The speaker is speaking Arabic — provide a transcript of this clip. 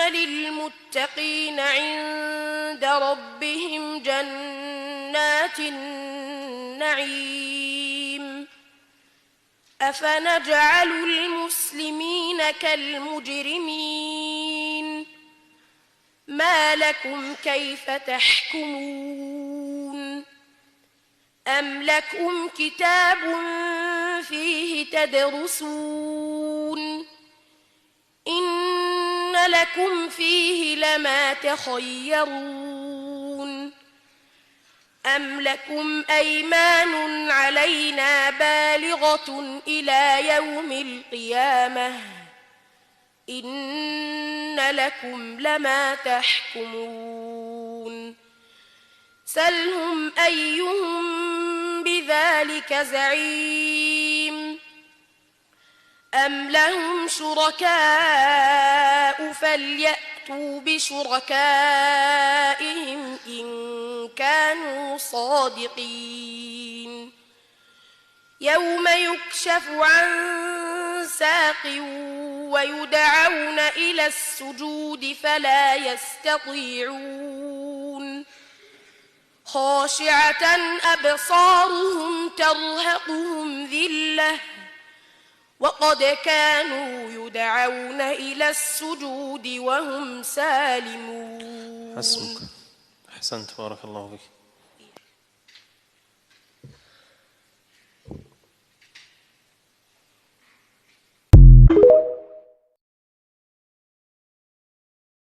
للمتقين عند ربهم جنات النعيم أفنجعل المسلمين كالمجرمين ما لكم كيف تحكمون أم لكم كتاب فيه تدرسون إن لكم فيه لما تخيرون أم لكم أيمان علينا بالغة إلى يوم القيامة إن لكم لما تحكمون سلهم أيهم بذلك زعيم أم لهم شركاء فليأتوا بشركائهم إن كانوا صادقين يوم يكشف عن ساق ويدعون إلى السجود فلا يستطيعون خاشعة أبصارهم ترهقهم ذلة وقد كانوا يدعون إلى السجود وهم سالمون. حسبك، أحسنت، بارك الله فيك.